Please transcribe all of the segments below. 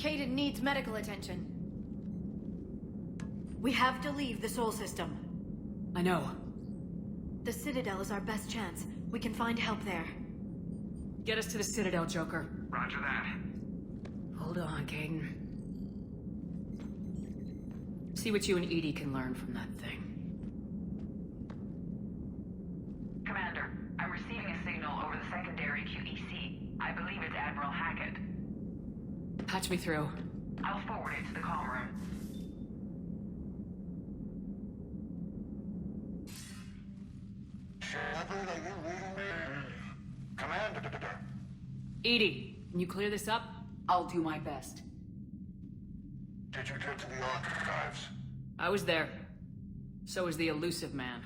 Kaidan needs medical attention. We have to leave the Sol system. I know. The Citadel is our best chance. We can find help there. Get us to the Citadel, Joker. Roger that. Hold on, Kaidan. See what you and Edie can learn from that thing. Commander, I'm receiving a signal over the secondary QEC. I believe it's Admiral Hackett. Patch me through. I'll forward it to the comm room. Shepard, are you reading me? Commander. Edie, can you clear this up? I'll do my best. Did you get to the archives? I was there. So was the elusive man.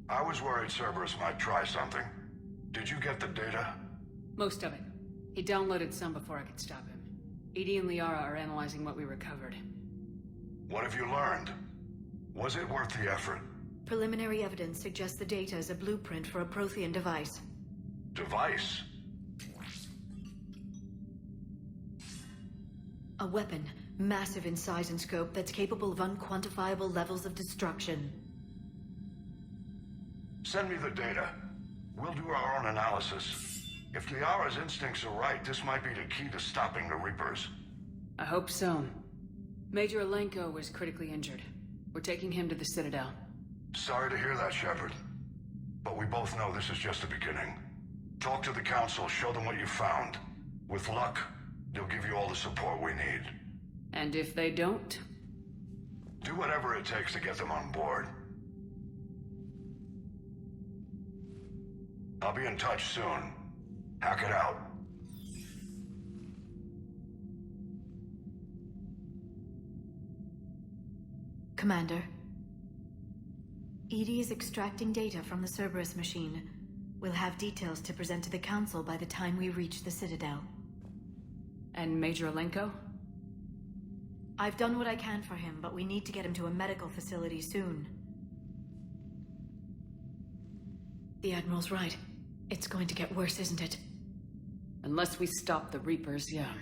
I was worried Cerberus might try something. Did you get the data? Most of it. He downloaded some before I could stop him. Edie and Liara are analyzing what we recovered. What have you learned? Was it worth the effort? Preliminary evidence suggests the data is a blueprint for a Prothean device. Device? A weapon, massive in size and scope, that's capable of unquantifiable levels of destruction. Send me the data. We'll do our own analysis. If Liara's instincts are right, this might be the key to stopping the Reapers. I hope so. Major Alenko was critically injured. We're taking him to the Citadel. Sorry to hear that, Shepard. But we both know this is just the beginning. Talk to the Council, show them what you found. With luck, they'll give you all the support we need. And if they don't? Do whatever it takes to get them on board. I'll be in touch soon. Hack it out. Commander. Edie is extracting data from the Cerberus machine. We'll have details to present to the Council by the time we reach the Citadel. And Major Alenko? I've done what I can for him, but we need to get him to a medical facility soon. The Admiral's right. It's going to get worse, isn't it? Unless we stop the Reapers, yeah.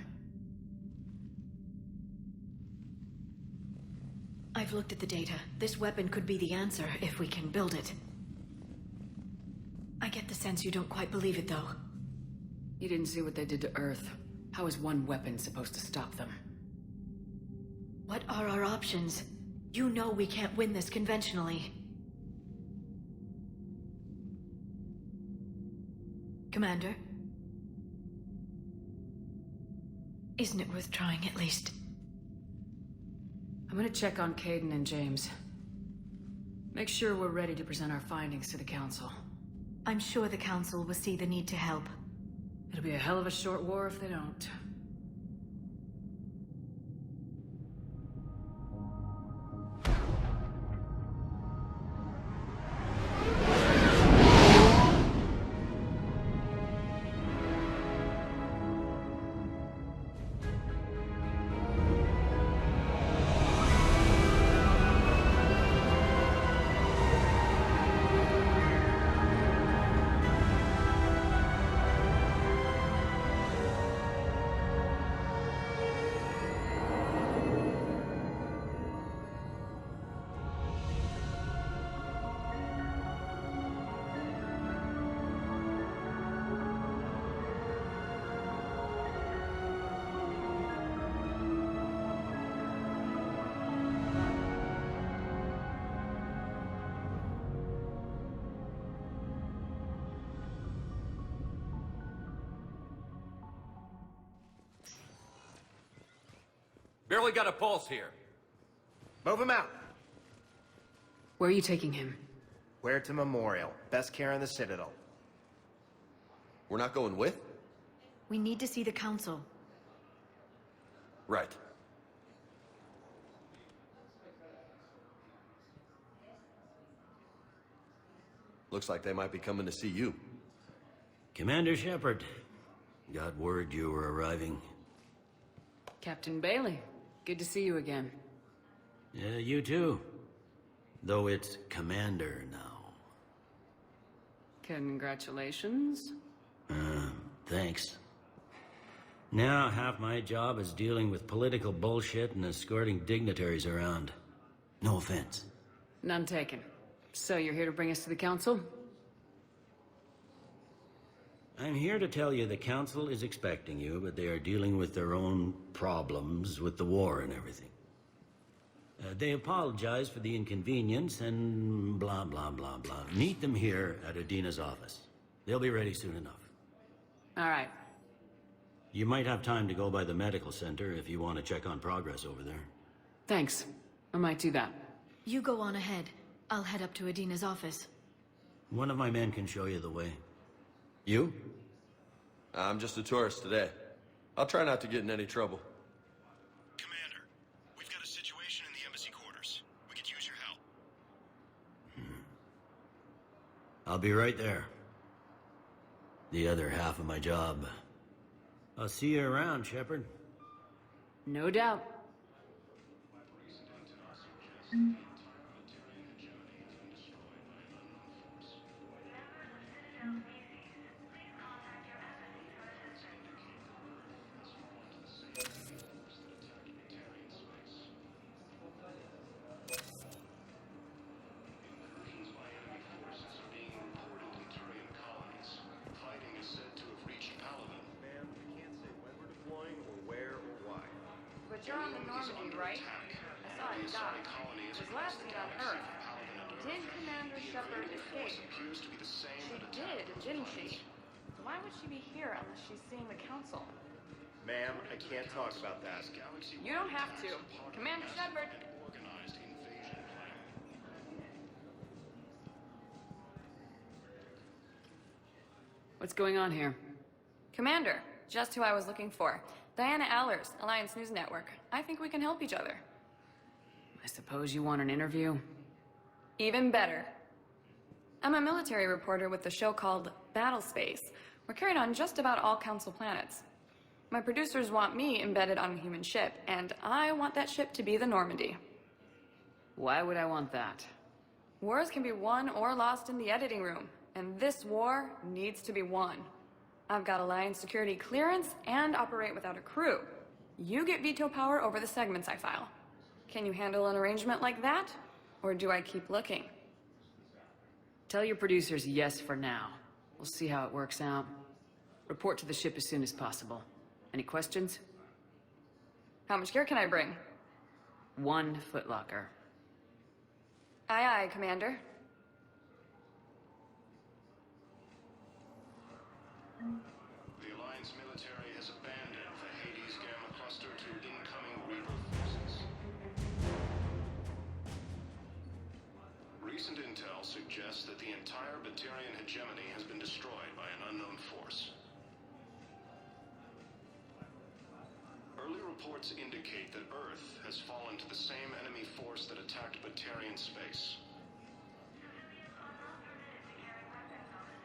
I've looked at the data. This weapon could be the answer if we can build it. I get the sense you don't quite believe it, though. You didn't see what they did to Earth. How is one weapon supposed to stop them? What are our options? You know we can't win this conventionally. Commander? Isn't it worth trying, at least? I'm gonna check on Kaidan and James. Make sure we're ready to present our findings to the Council. I'm sure the Council will see the need to help. It'll be a hell of a short war if they don't. Barely got a pulse here. Move him out. Where are you taking him? Where to Memorial. Best care in the Citadel. We're not going with? We need to see the Council. Right. Looks like they might be coming to see you. Commander Shepard, got word you were arriving. Captain Bailey, good to see you again. Yeah, you too. Though it's Commander now. Congratulations. Thanks. Now half my job is dealing with political bullshit and escorting dignitaries around. No offense. None taken. So you're here to bring us to the council? I'm here to tell you the council is expecting you, but they are dealing with their own problems with the war and everything. They apologize for the inconvenience and blah, blah, blah, blah. Meet them here at Adina's office. They'll be ready soon enough. All right. You might have time to go by the medical center if you want to check on progress over there. Thanks. I might do that. You go on ahead. I'll head up to Adina's office. One of my men can show you the way. You? I'm just a tourist today. I'll try not to get in any trouble. Commander, we've got a situation in the embassy quarters. We could use your help. I'll be right there. The other half of my job. I'll see you around, Shepard. No doubt. But you're on the Normandy, right? I saw it dock. It was last seen on Earth. Did Commander Shepard escape? She did, didn't she? Why would she be here unless she's seeing the Council? Ma'am, I can't talk about that. You don't have to. Commander Shepard! What's going on here? Commander, just who I was looking for. Diana Allers, Alliance News Network. I think we can help each other. I suppose you want an interview? Even better. I'm a military reporter with the show called Battle Space. We're carried on just about all Council planets. My producers want me embedded on a human ship, and I want that ship to be the Normandy. Why would I want that? Wars can be won or lost in the editing room, and this war needs to be won. I've got Alliance security clearance and operate without a crew. You get veto power over the segments I file. Can you handle an arrangement like that? Or do I keep looking? Tell your producers yes for now. We'll see how it works out. Report to the ship as soon as possible. Any questions? How much gear can I bring? 1 footlocker. Aye, aye, Commander. The Alliance military has abandoned the Hades Gamma cluster to incoming Reaper forces. Recent intel suggests that the entire Batarian hegemony has been destroyed by an unknown force. Early reports indicate that Earth has fallen to the same enemy force that attacked Batarian space.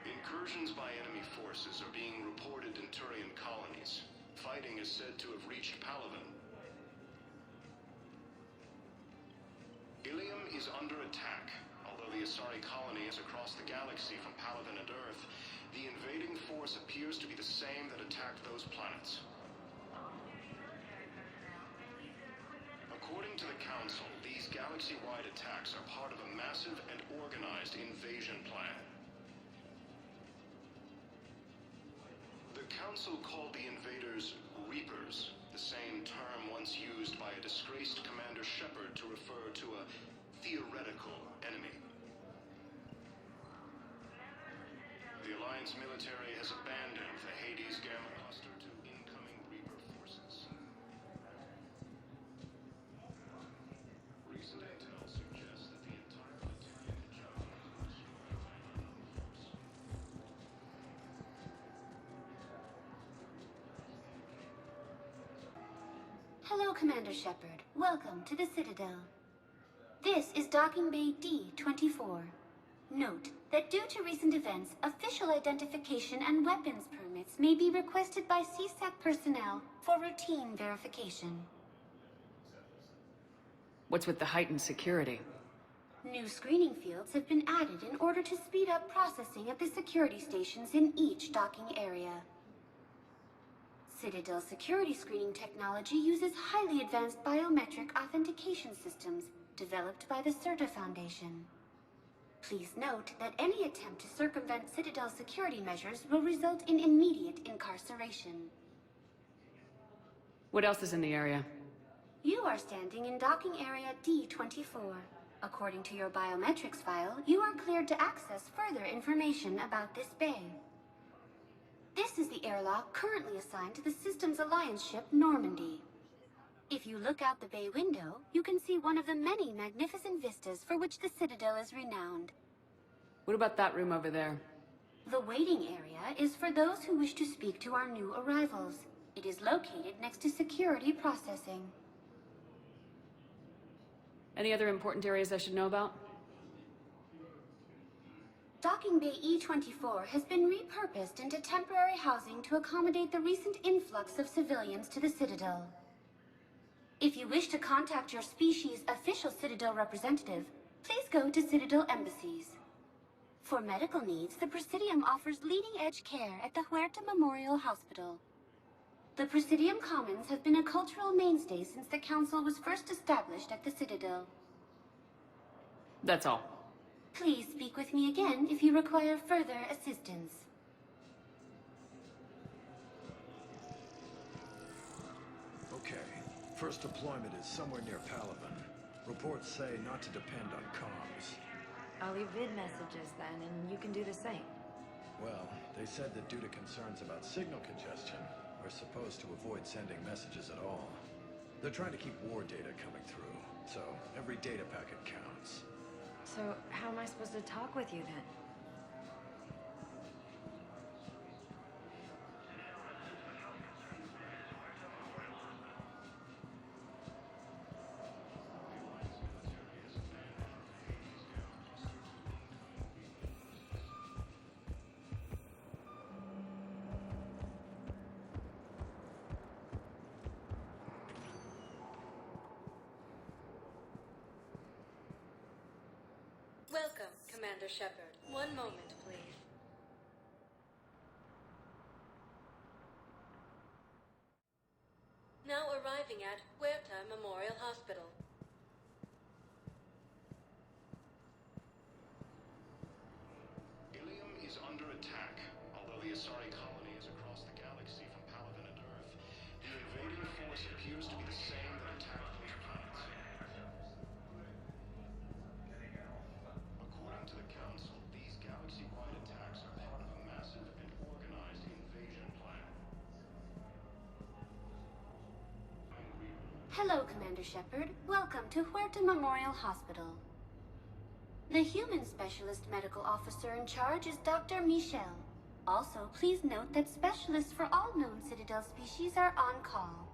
Incursions by enemy forces are being reported in Turian colonies. Fighting is said to have reached Palaven. Ilium is under attack. Although the Asari colony is across the galaxy from Palaven and Earth, the invading force appears to be the same that attacked those planets. According to the Council, these galaxy-wide attacks are part of a massive and organized invasion plan. The Council called the invaders Reapers, the same term once used by a disgraced Commander Shepard to refer to a theoretical enemy. The Alliance military has abandoned the Hades Gamma cluster to incoming Reaper forces. Recent intel suggests that the entire Batarian hegemony has been destroyed by an unknown force. Hello, Commander Shepard. Welcome to the Citadel. This is Docking Bay D-24. Note that due to recent events, official identification and weapons permits may be requested by CSAC personnel for routine verification. What's with the heightened security? New screening fields have been added in order to speed up processing at the security stations in each docking area. Citadel security screening technology uses highly advanced biometric authentication systems developed by the CERTA Foundation. Please note that any attempt to circumvent Citadel security measures will result in immediate incarceration. What else is in the area? You are standing in docking area D24. According to your biometrics file, you are cleared to access further information about this bay. This is the airlock currently assigned to the Systems Alliance ship Normandy. If you look out the bay window, you can see one of the many magnificent vistas for which the Citadel is renowned. What about that room over there? The waiting area is for those who wish to speak to our new arrivals. It is located next to security processing. Any other important areas I should know about? Docking Bay E24 has been repurposed into temporary housing to accommodate the recent influx of civilians to the Citadel. If you wish to contact your species' official Citadel representative, please go to Citadel embassies. For medical needs, the Presidium offers leading-edge care at the Huerta Memorial Hospital. The Presidium Commons have been a cultural mainstay since the Council was first established at the Citadel. That's all. Please speak with me again if you require further assistance. Okay. First deployment is somewhere near Paragon. Reports say not to depend on comms. I'll leave vid messages then, and you can do the same. Well, they said that due to concerns about signal congestion, we're supposed to avoid sending messages at all. They're trying to keep war data coming through, so every data packet counts. So, how am I supposed to talk with you then? Welcome, Commander Shepard. One moment, please. Now arriving at Huerta Memorial Hospital. Ilium is under attack. Although the Asari colony is across the galaxy from Paragon and Earth, the invading force appears to be the same that attacked those planets. According to the Council, these galaxy-wide attacks are part of a massive and organized invasion plan. Hello, Commander Shepard. Welcome to Huerta Memorial Hospital. The human specialist medical officer in charge is Dr. Michel. Also, please note that specialists for all known Citadel species are on call.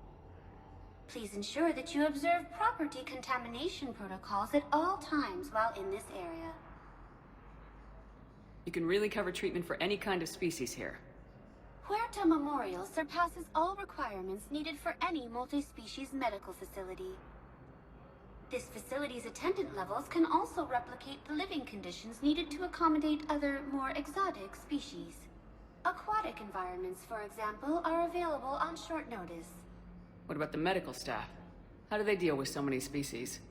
Please ensure that you observe proper decontamination protocols at all times while in this area. You can really cover treatment for any kind of species here. Huerta Memorial surpasses all requirements needed for any multi-species medical facility. This facility's attendant levels can also replicate the living conditions needed to accommodate other, more exotic species. Aquatic environments, for example, are available on short notice. What about the medical staff? How do they deal with so many species?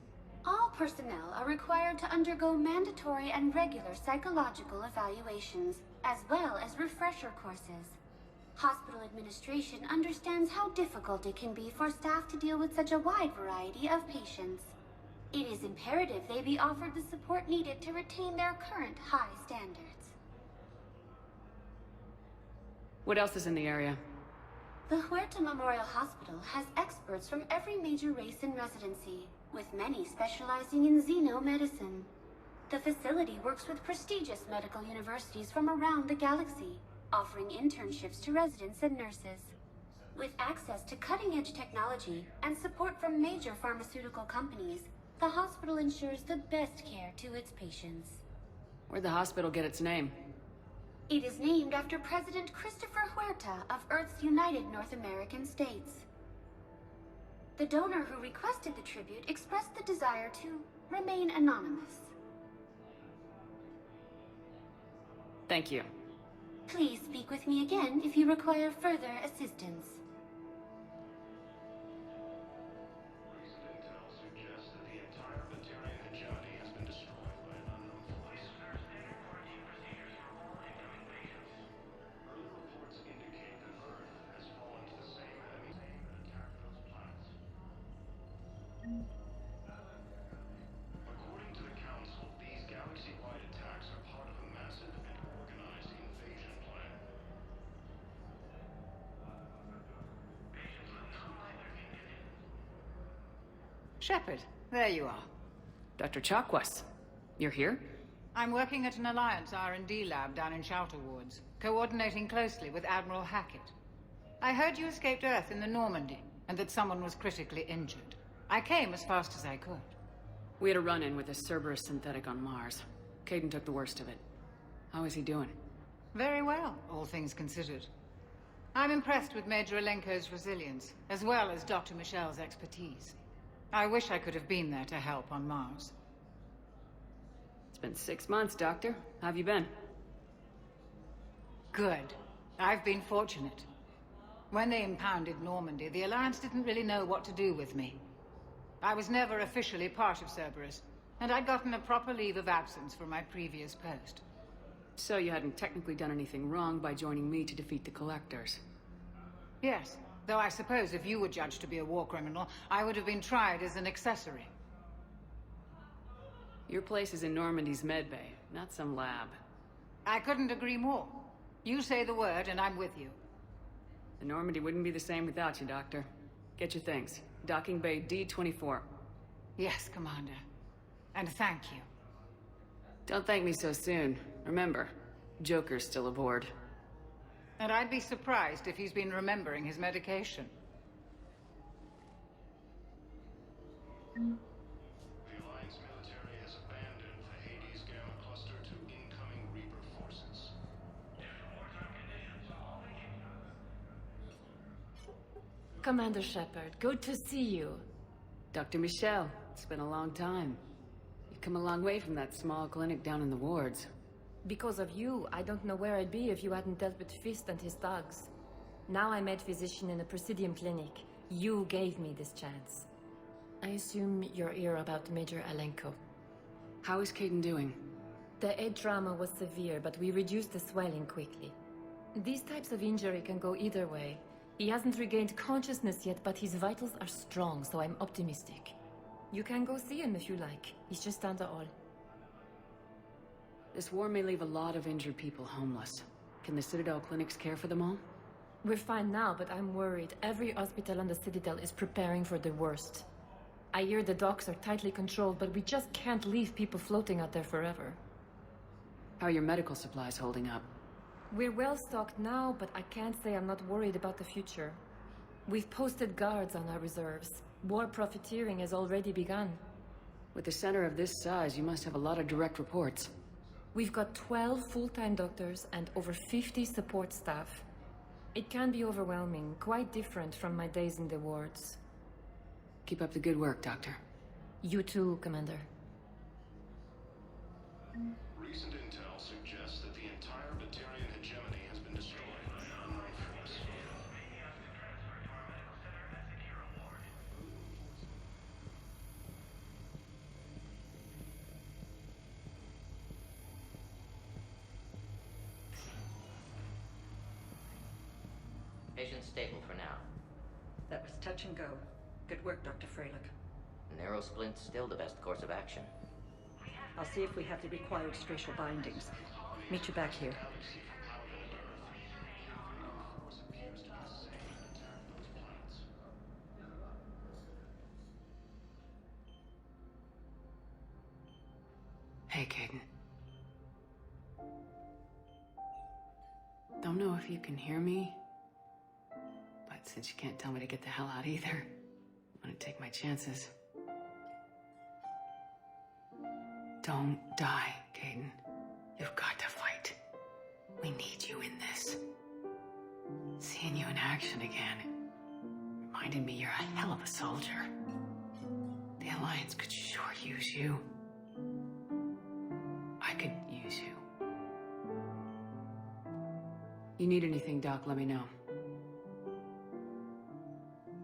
All personnel are required to undergo mandatory and regular psychological evaluations, as well as refresher courses. Hospital administration understands how difficult it can be for staff to deal with such a wide variety of patients. It is imperative they be offered the support needed to retain their current high standards. What else is in the area? The Huerta Memorial Hospital has experts from every major race in residency, with many specializing in xenomedicine. The facility works with prestigious medical universities from around the galaxy, offering internships to residents and nurses. With access to cutting-edge technology and support from major pharmaceutical companies, the hospital ensures the best care to its patients. Where'd the hospital get its name? It is named after President Christopher Huerta of Earth's United North American States. The donor who requested the tribute expressed the desire to remain anonymous. Thank you. Please speak with me again if you require further assistance. According to the Council, these galaxy-wide attacks are part of a massive and organized invasion plan. Shepard, there you are. Dr. Chakwas, you're here? I'm working at an Alliance R&D lab down in Shelter Wards, coordinating closely with Admiral Hackett. I heard you escaped Earth in the Normandy, and that someone was critically injured. I came as fast as I could. We had a run-in with a Cerberus synthetic on Mars. Kaidan took the worst of it. How is he doing? Very well, all things considered. I'm impressed with Major Alenko's resilience, as well as Dr. Michel's expertise. I wish I could have been there to help on Mars. It's been 6 months, Doctor. How have you been? Good. I've been fortunate. When they impounded Normandy, the Alliance didn't really know what to do with me. I was never officially part of Cerberus, and I'd gotten a proper leave of absence from my previous post. So you hadn't technically done anything wrong by joining me to defeat the Collectors? Yes, though I suppose if you were judged to be a war criminal, I would have been tried as an accessory. Your place is in Normandy's medbay, not some lab. I couldn't agree more. You say the word, and I'm with you. The Normandy wouldn't be the same without you, Doctor. Get your things. Docking Bay D-24. Yes, Commander. And thank you. Don't thank me so soon. Remember, Joker's still aboard. And I'd be surprised if he's been remembering his medication. The Alliance military has abandoned the Hades Gamma Cluster to incoming Reaper forces. Commander Shepard, good to see you. Dr. Michel, it's been a long time. You've come a long way from that small clinic down in the wards. Because of you, I don't know where I'd be if you hadn't dealt with Fist and his thugs. Now I'm med physician in a Presidium clinic. You gave me this chance. I assume you're here about Major Alenko. How is Kaidan doing? The head trauma was severe, but we reduced the swelling quickly. These types of injury can go either way. He hasn't regained consciousness yet, but his vitals are strong, so I'm optimistic. You can go see him if you like. He's just down the hall. This war may leave a lot of injured people homeless. Can the Citadel clinics care for them all? We're fine now, but I'm worried. Every hospital on the Citadel is preparing for the worst. I hear the docks are tightly controlled, but we just can't leave people floating out there forever. How are your medical supplies holding up? We're well stocked now, but I can't say I'm not worried about the future. We've posted guards on our reserves. War profiteering has already begun. With a center of this size, you must have a lot of direct reports. We've got 12 full-time doctors and over 50 support staff. It can be overwhelming, quite different from my days in the wards. Keep up the good work, Doctor. You too, Commander. Recent intel suggests that the entire Batarian hegemony has been destroyed by an unknown force. Patient stable for now. That was touch and go. Good work, Dr. Prologue. Narrow splint's still the best course of action. I'll see if we have the required spatial bindings. Meet you back here. Hey, Kaidan. Don't know if you can hear me, but since you can't tell me to get the hell out either, I'm gonna take my chances. Don't die, Kaidan. You've got to fight. We need you in this. Seeing you in action again reminded me you're a hell of a soldier. The Alliance could sure use you. I could use you. You need anything, Doc, let me know.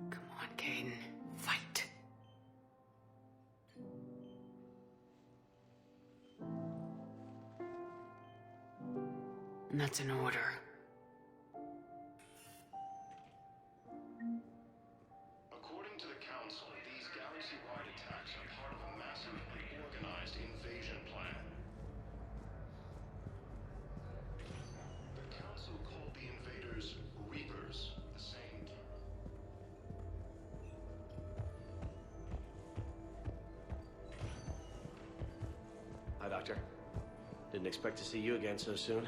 Come on, Kaidan. Fight. And that's an order. According to the Council, these galaxy-wide Didn't expect to see you again so soon.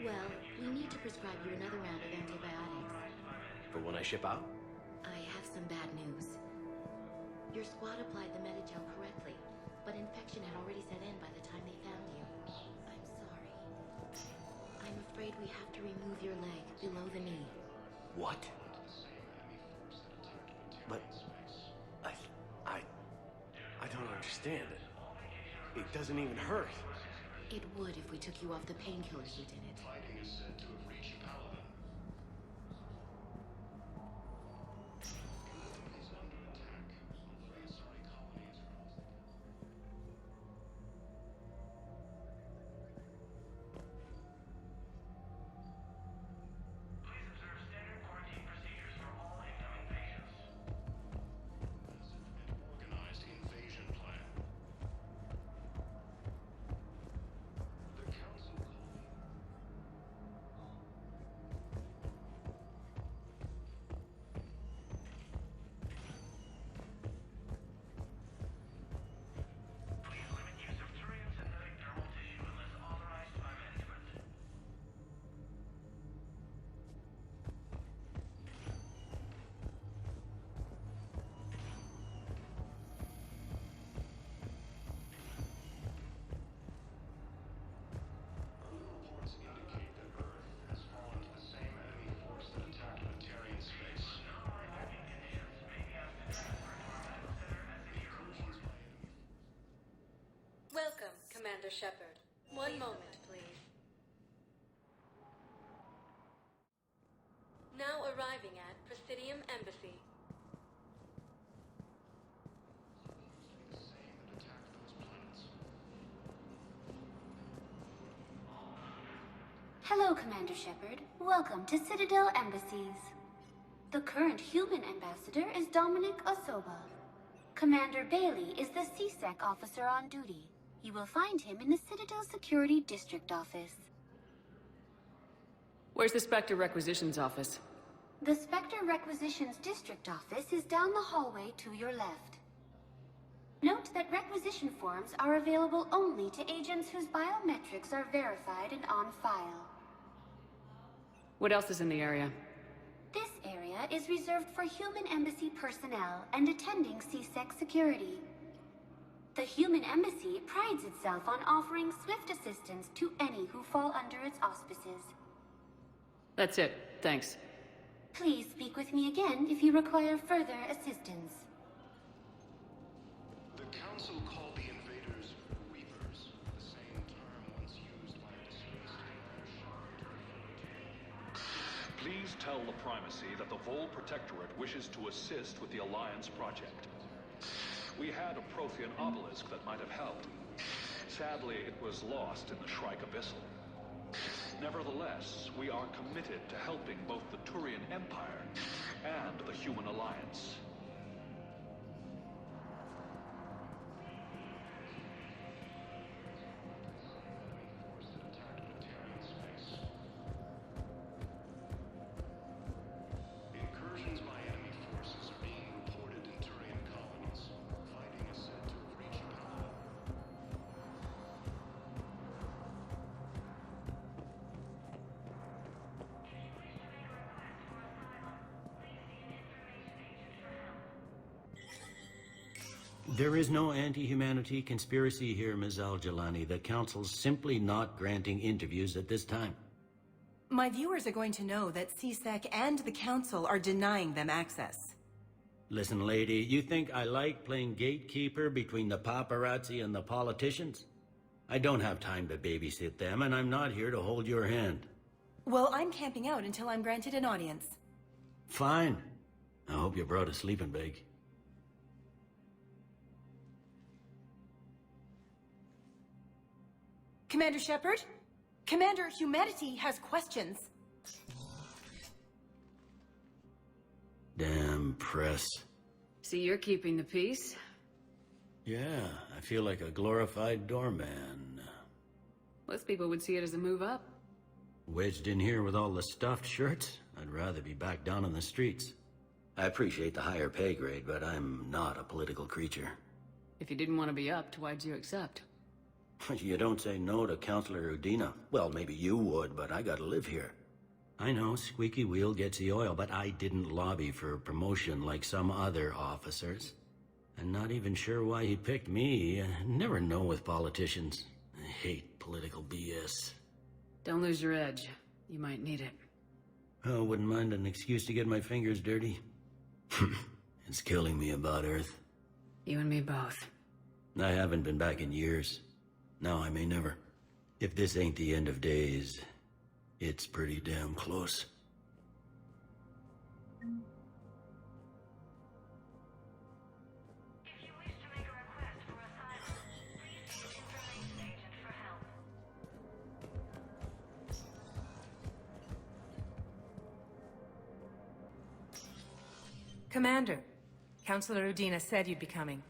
Well, we need to prescribe you another round of antibiotics. For when I ship out? I have some bad news. Your squad applied the metagel correctly, but infection had already set in by the time they found you. I'm sorry. I'm afraid we have to remove your leg below the knee. What? But... I don't understand. It doesn't even hurt. It would if we took you off the painkillers, Lieutenant. Fighting is said to have reached Paragon. Is under attack. Sorry, colonies across the... Please observe standard quarantine procedures for all incoming patients. Organized invasion plan. The Council Please limit use of Turian synthetic dermal tissue unless authorized by management. reports indicate that Earth has fallen to the same enemy force that attacked Batarian space. Welcome, Commander Shepard. One moment, please. Now arriving at Presidium Embassy. Hello, Commander Shepard. Welcome to Citadel Embassies. The current human ambassador is Dominic Osoba. Commander Bailey is the CSEC officer on duty. You will find him in the Citadel Security District Office. Where's the Spectre Requisitions Office? The Spectre Requisitions District Office is down the hallway to your left. Note that requisition forms are available only to agents whose biometrics are verified and on file. What else is in the area? This area is reserved for human embassy personnel and attending CSEC security. The human embassy prides itself on offering swift assistance to any who fall under its auspices. That's it. Thanks. Please speak with me again if you require further assistance. The Council called the invaders Reapers, the same term once used by a disgraced Commander Shepard. Please tell the Primacy that the Vol Protectorate wishes to assist with the Alliance project. We had a Prothean obelisk that might have helped. Sadly, it was lost in the Shrike Abyssal. Nevertheless, we are committed to helping both the Turian Empire and the Human Alliance. Incursions by enemy forces are being reported in Turian colonies. Fighting is said to have reached Paragon. There is no anti-humanity conspiracy here, Ms. Al-Jalani. The Council's simply not granting interviews at this time. My viewers are going to know that CSEC and the Council are denying them access. Listen, lady, you think I like playing gatekeeper between the paparazzi and the politicians? I don't have time to babysit them, and I'm not here to hold your hand. Well, I'm camping out until I'm granted an audience. Fine. I hope you brought a sleeping bag. Commander Shepard? Commander Humanity has questions. Damn press. See, you're keeping the peace? Yeah, I feel like a glorified doorman. Most people would see it as a move up. Wedged in here with all the stuffed shirts? I'd rather be back down on the streets. I appreciate the higher pay grade, but I'm not a political creature. If you didn't want to be upped, why'd you accept? You don't say no to Counselor Udina. Well, maybe you would, but I gotta live here. I know, squeaky wheel gets the oil, but I didn't lobby for promotion like some other officers. And not even sure why he picked me. Never know with politicians. I hate political BS. Don't lose your edge. You might need it. Oh, wouldn't mind an excuse to get my fingers dirty. It's killing me about Earth. You and me both. I haven't been back in years. Now I may never. If this ain't the end of days, it's pretty damn close. Commander, Counselor Udina said you'd be coming.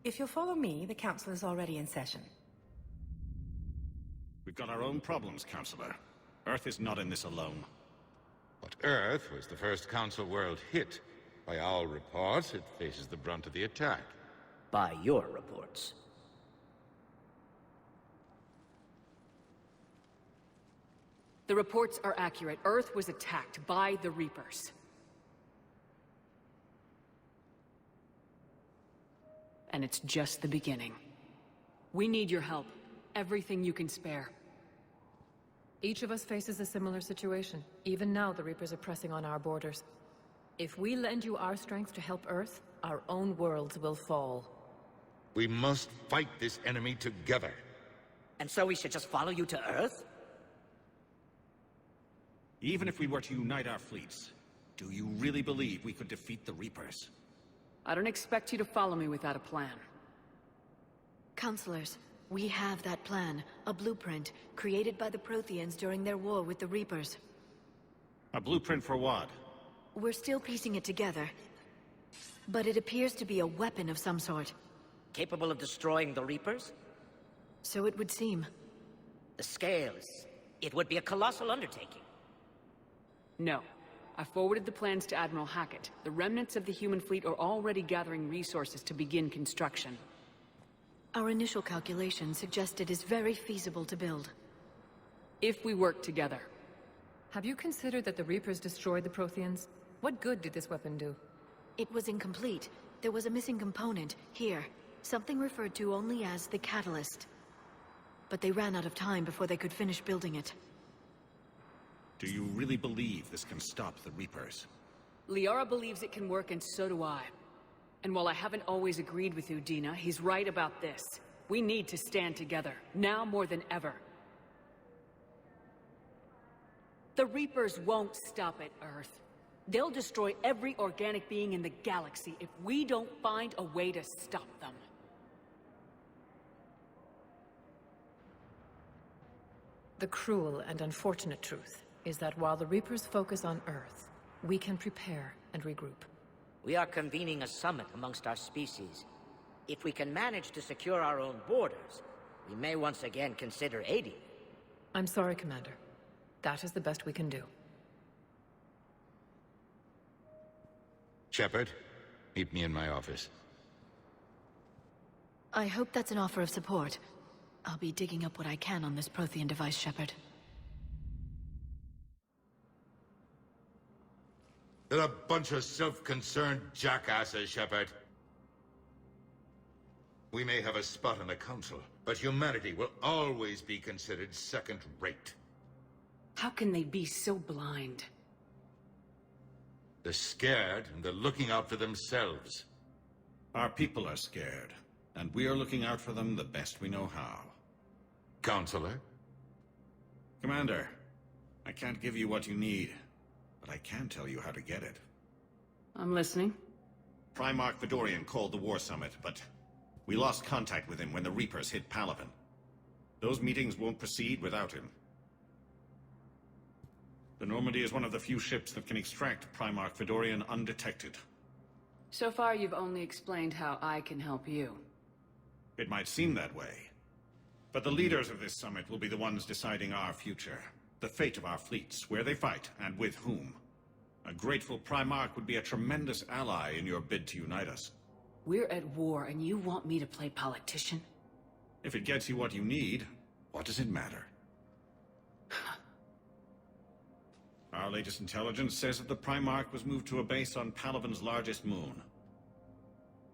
If you'll follow me, the Council is already in session. We've got our own problems, Counselor. Earth is not in this alone. But Earth was the first Council world hit. By our reports, it faces the brunt of the attack. By your reports. The reports are accurate. Earth was attacked by the Reapers. And it's just the beginning. We need your help. Everything you can spare. Each of us faces a similar situation. Even now, the Reapers are pressing on our borders. If we lend you our strength to help Earth, our own worlds will fall. We must fight this enemy together. And so we should just follow you to Earth? Even if we were to unite our fleets, do you really believe we could defeat the Reapers? I don't expect you to follow me without a plan. Counselors, we have that plan. A blueprint, created by the Protheans during their war with the Reapers. A blueprint for what? We're still piecing it together. But it appears to be a weapon of some sort. Capable of destroying the Reapers? So it would seem. The scales. It would be a colossal undertaking. No. I forwarded the plans to Admiral Hackett. The remnants of the human fleet are already gathering resources to begin construction. Our initial calculations suggest it is very feasible to build. If we work together. Have you considered that the Reapers destroyed the Protheans? What good did this weapon do? It was incomplete. There was a missing component, here. Something referred to only as the catalyst. But they ran out of time before they could finish building it. Do you really believe this can stop the Reapers? Liara believes it can work, and so do I. And while I haven't always agreed with Udina, he's right about this. We need to stand together, now more than ever. The Reapers won't stop at Earth. They'll destroy every organic being in the galaxy if we don't find a way to stop them. The cruel and unfortunate truth is that while the Reapers focus on Earth, we can prepare and regroup. We are convening a summit amongst our species. If we can manage to secure our own borders, we may once again consider aiding. I'm sorry, Commander. That is the best we can do. Shepard, meet me in my office. I hope that's an offer of support. I'll be digging up what I can on this Prothean device, Shepard. They're a bunch of self-concerned jackasses, Shepard. We may have a spot in the Council, but humanity will always be considered second-rate. How can they be so blind? They're scared, and they're looking out for themselves. Our people are scared, and we are looking out for them the best we know how. Counselor? Commander, I can't give you what you need, but I can tell you how to get it. I'm listening. Primarch Fedorian called the War Summit, but we lost contact with him when the Reapers hit Palaven. Those meetings won't proceed without him. The Normandy is one of the few ships that can extract Primarch Fedorian undetected. So far, you've only explained how I can help you. It might seem that way. But the leaders of this summit will be the ones deciding our future. The fate of our fleets, where they fight, and with whom. A grateful Primarch would be a tremendous ally in your bid to unite us. We're at war, and you want me to play politician? If it gets you what you need, what does it matter? Our latest intelligence says that the Primarch was moved to a base on Palaven's largest moon.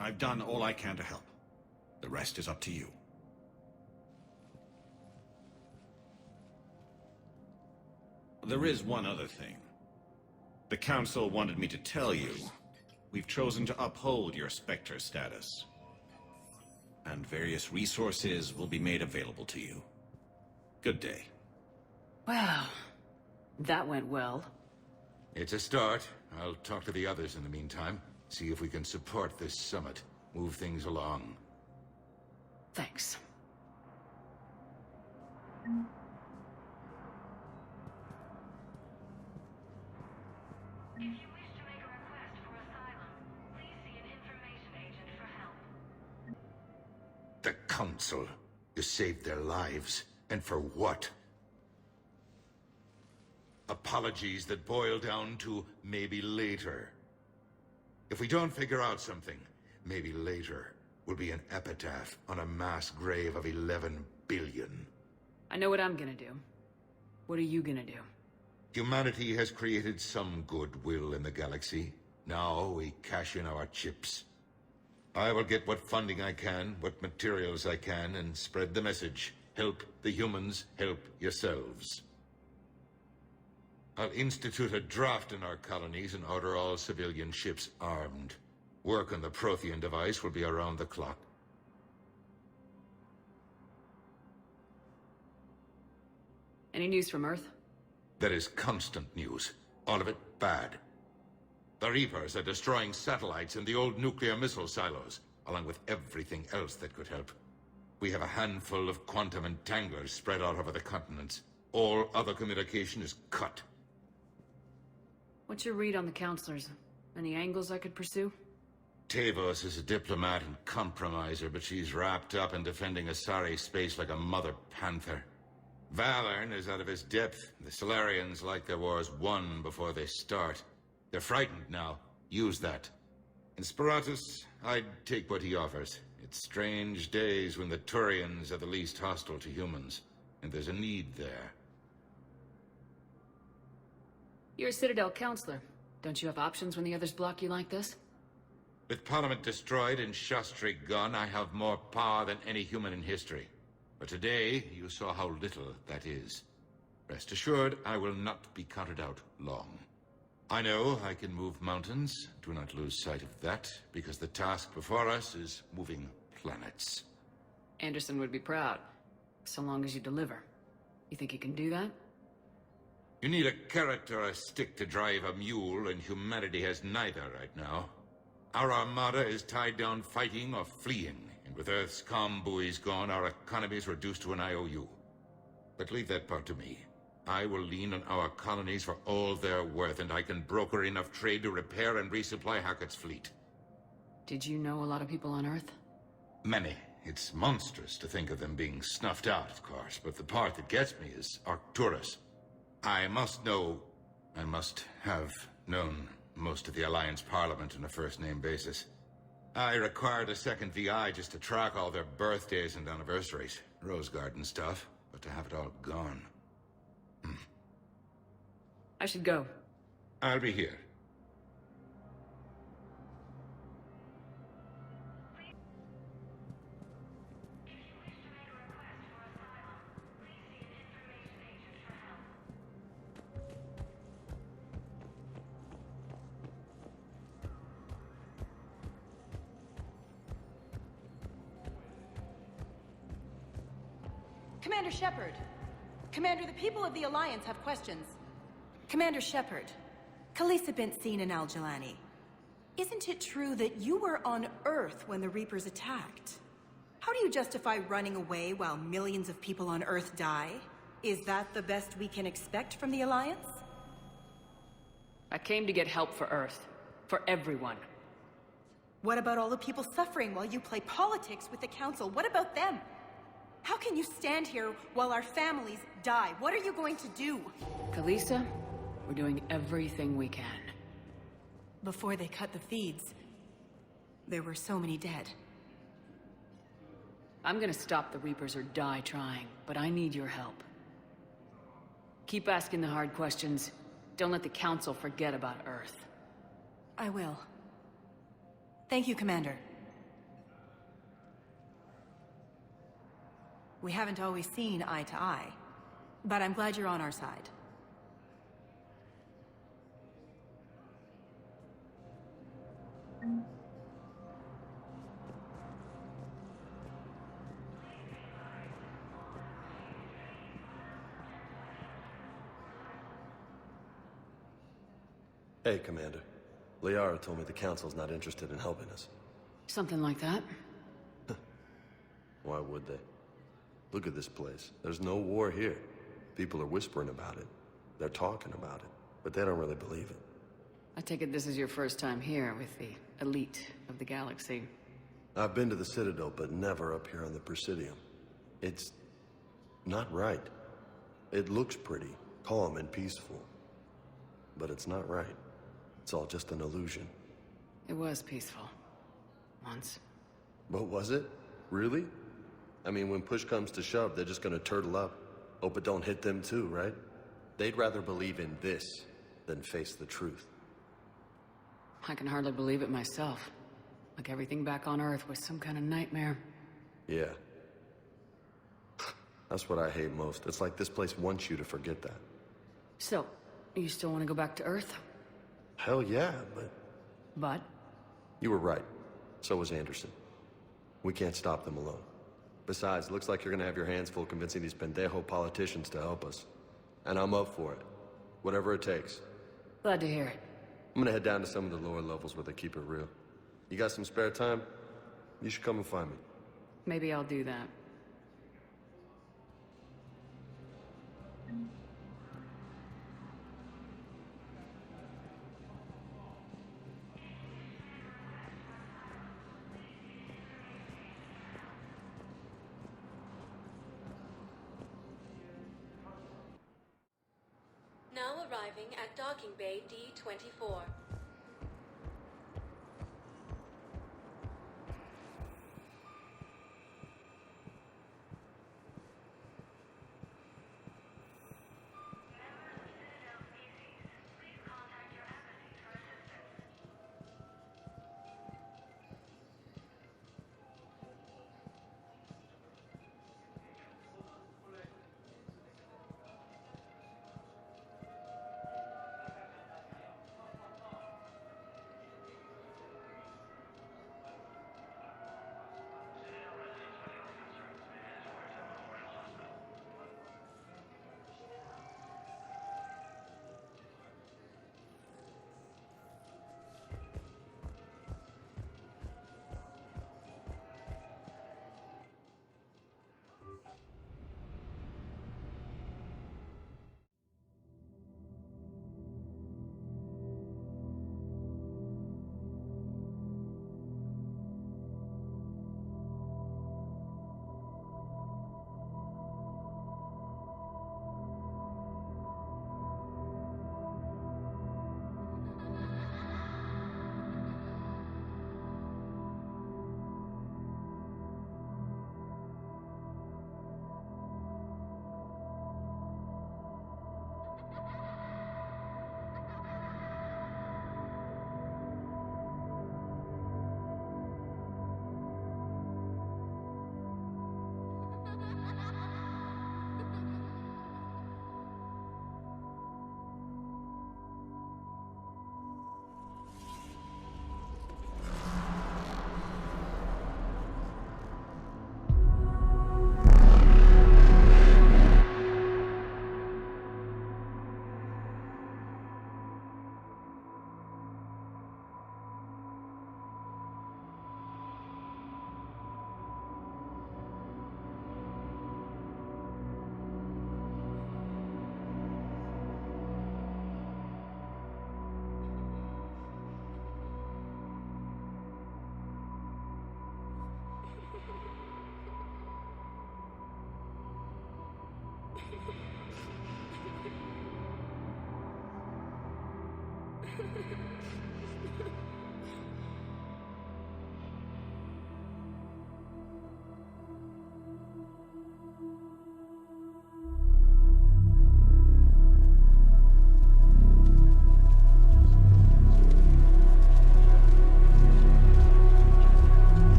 I've done all I can to help. The rest is up to you. There is one other thing. The Council wanted me to tell you, we've chosen to uphold your Spectre status. And various resources will be made available to you. Good day. Well, that went well. It's a start. I'll talk to the others in the meantime. See if we can support this summit. Move things along. Thanks. If you wish to make a request for asylum, please see an information agent for help. The Council. You saved their lives. And for what? Apologies that boil down to maybe later. If we don't figure out something, maybe later will be an epitaph on a mass grave of 11 billion. I know what I'm gonna do. What are you gonna do? Humanity has created some goodwill in the galaxy. Now we cash in our chips. I will get what funding I can, what materials I can, and spread the message. Help the humans, help yourselves. I'll institute a draft in our colonies and order all civilian ships armed. Work on the Prothean device will be around the clock. Any news from Earth? There is constant news. All of it bad. The Reapers are destroying satellites and the old nuclear missile silos, along with everything else that could help. We have a handful of quantum entanglers spread out over the continents. All other communication is cut. What's your read on the counselors? Any angles I could pursue? Tavos is a diplomat and compromiser, but she's wrapped up in defending Asari space like a mother panther. Valern is out of his depth. The Solarians like their wars won before they start. They're frightened now. Use that. In Spiratus, I'd take what he offers. It's strange days when the Turians are the least hostile to humans, and there's a need there. You're a Citadel counselor. Don't you have options when the others block you like this? With Parliament destroyed and Shastri gone, I have more power than any human in history. But today, you saw how little that is. Rest assured, I will not be counted out long. I know I can move mountains. Do not lose sight of that, because the task before us is moving planets. Anderson would be proud, so long as you deliver. You think you can do that? You need a carrot or a stick to drive a mule, and humanity has neither right now. Our armada is tied down fighting or fleeing, and with Earth's comm buoys gone, our economy is reduced to an IOU. But leave that part to me. I will lean on our colonies for all they're worth, and I can broker enough trade to repair and resupply Hackett's fleet. Did you know a lot of people on Earth? Many. It's monstrous to think of them being snuffed out, of course, but the part that gets me is Arcturus. I must have known most of the Alliance Parliament on a first-name basis. I required a second VI just to track all their birthdays and anniversaries. Rose Garden stuff, but to have it all gone. I should go. I'll be here. Commander Shepard. Commander, the people of the Alliance have questions. Commander Shepard, Khaleesi been seen in Al-Jalani. Isn't it true that you were on Earth when the Reapers attacked? How do you justify running away while millions of people on Earth die? Is that the best we can expect from the Alliance? I came to get help for Earth. For everyone. What about all the people suffering while you play politics with the Council? What about them? How can you stand here while our families die? What are you going to do? Khaleesi, we're doing everything we can. Before they cut the feeds, there were so many dead. I'm gonna stop the Reapers or die trying, but I need your help. Keep asking the hard questions. Don't let the Council forget about Earth. I will. Thank you, Commander. We haven't always seen eye to eye, but I'm glad you're on our side. Hey, Commander. Liara told me the Council's not interested in helping us. Something like that? Why would they? Look at this place. There's no war here. People are whispering about it. They're talking about it, but they don't really believe it. I take it this is your first time here with the elite of the galaxy. I've been to the Citadel, but never up here on the Presidium. It's not right. It looks pretty, calm and peaceful, but it's not right. It's all just an illusion. It was peaceful. Once. But was it? Really? I mean, when push comes to shove, they're just gonna turtle up. Hope it don't hit them too, right? They'd rather believe in this than face the truth. I can hardly believe it myself. Like everything back on Earth was some kind of nightmare. Yeah. That's what I hate most. It's like this place wants you to forget that. So, you still want to go back to Earth? Hell yeah, but... But? You were right. So was Anderson. We can't stop them alone. Besides, looks like you're gonna have your hands full convincing these pendejo politicians to help us. And I'm up for it. Whatever it takes. Glad to hear it. I'm gonna head down to some of the lower levels where they keep it real. You got some spare time? You should come and find me. Maybe I'll do that. Now arriving at Docking Bay D-24.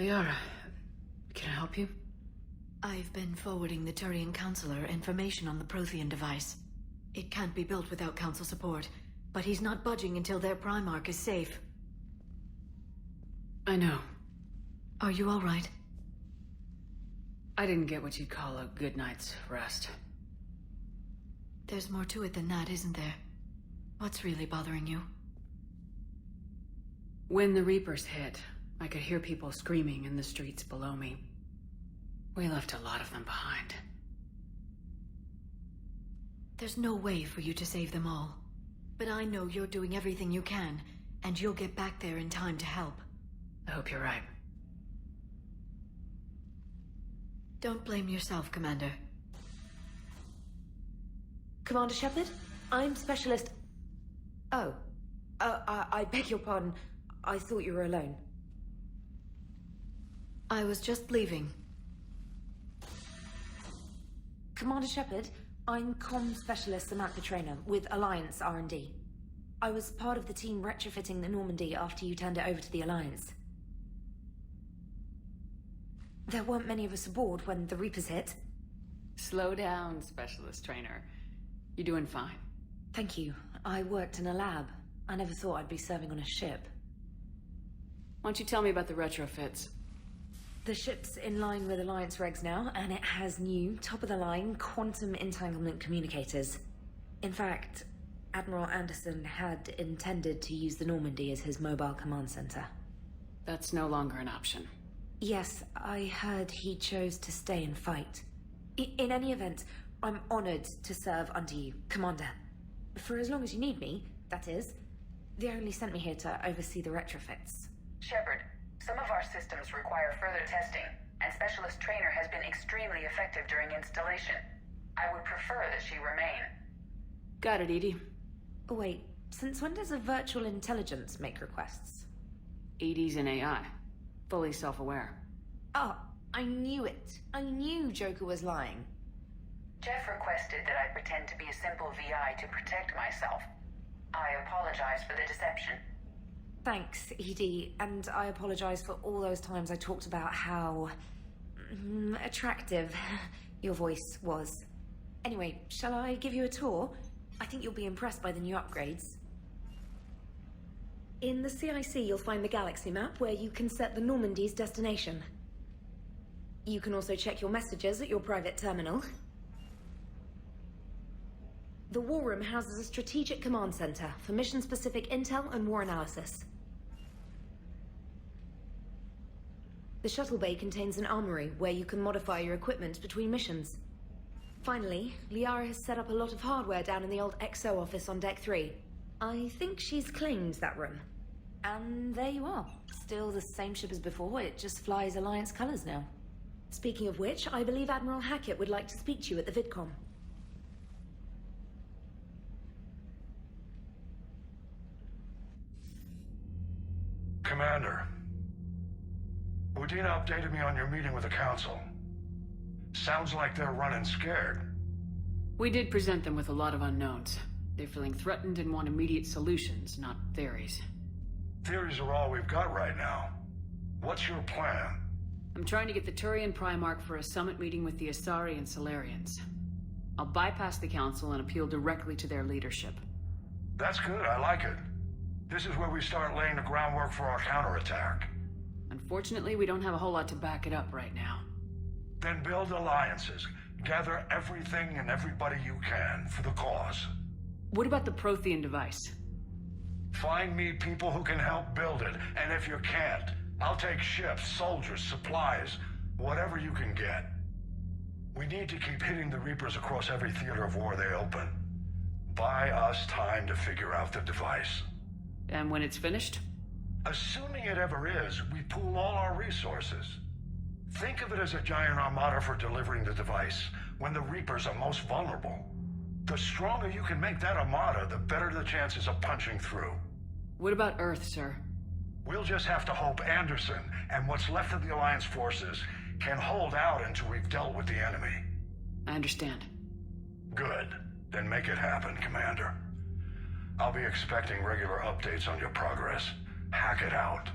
Liara, can I help you? I've been forwarding the Turian Counselor information on the Prothean device. It can't be built without Council support, but he's not budging until their Primarch is safe. I know. Are you all right? I didn't get what you'd call a good night's rest. There's more to it than that, isn't there? What's really bothering you? When the Reapers hit, I could hear people screaming in the streets below me. We left a lot of them behind. There's no way for you to save them all. But I know you're doing everything you can, and you'll get back there in time to help. I hope you're right. Don't blame yourself, Commander. Commander Shepard? I'm Specialist... Oh. I beg your pardon. I thought you were alone. I was just leaving. Commander Shepard, I'm Comm Specialist Samantha Trainer with Alliance R&D. I was part of the team retrofitting the Normandy after you turned it over to the Alliance. There weren't many of us aboard when the Reapers hit. Slow down, Specialist Trainer. You're doing fine. Thank you. I worked in a lab. I never thought I'd be serving on a ship. Why don't you tell me about the retrofits? The ship's in line with Alliance regs now, and it has new, top-of-the-line, quantum entanglement communicators. In fact, Admiral Anderson had intended to use the Normandy as his mobile command center. That's no longer an option. Yes, I heard he chose to stay and fight. In any event, I'm honored to serve under you, Commander. For as long as you need me, that is. They only sent me here to oversee the retrofits. Shepard, some of our systems require further testing, and Specialist Trainer has been extremely effective during installation. I would prefer that she remain. Got it, Edie. Oh, wait, since when does a virtual intelligence make requests? Edie's an AI. Fully self-aware. Oh, I knew it. I knew Joker was lying. Jeff requested that I pretend to be a simple VI to protect myself. I apologize for the deception. Thanks, Edie, and I apologize for all those times I talked about how... attractive your voice was. Anyway, shall I give you a tour? I think you'll be impressed by the new upgrades. In the CIC, you'll find the galaxy map where you can set the Normandy's destination. You can also check your messages at your private terminal. The War Room houses a strategic command center for mission-specific intel and war analysis. The shuttle bay contains an armory where you can modify your equipment between missions. Finally, Liara has set up a lot of hardware down in the old XO office on Deck 3. I think she's claimed that room. And there you are. Still the same ship as before, it just flies Alliance colors now. Speaking of which, I believe Admiral Hackett would like to speak to you at the VidCom. Commander, Udina updated me on your meeting with the Council. Sounds like they're running scared. We did present them with a lot of unknowns. They're feeling threatened and want immediate solutions, not theories. Theories are all we've got right now. What's your plan? I'm trying to get the Turian Primarch for a summit meeting with the Asari and Solarians. I'll bypass the Council and appeal directly to their leadership. That's good, I like it. This is where we start laying the groundwork for our counterattack. Unfortunately, we don't have a whole lot to back it up right now. Then build alliances. Gather everything and everybody you can for the cause. What about the Prothean device? Find me people who can help build it, and if you can't, I'll take ships, soldiers, supplies, whatever you can get. We need to keep hitting the Reapers across every theater of war they open. Buy us time to figure out the device. And when it's finished? Assuming it ever is, we pool all our resources. Think of it as a giant armada for delivering the device when the Reapers are most vulnerable. The stronger you can make that armada, the better the chances of punching through. What about Earth, sir? We'll just have to hope Anderson and what's left of the Alliance forces can hold out until we've dealt with the enemy. I understand. Good. Then make it happen, Commander. I'll be expecting regular updates on your progress. Hack it out.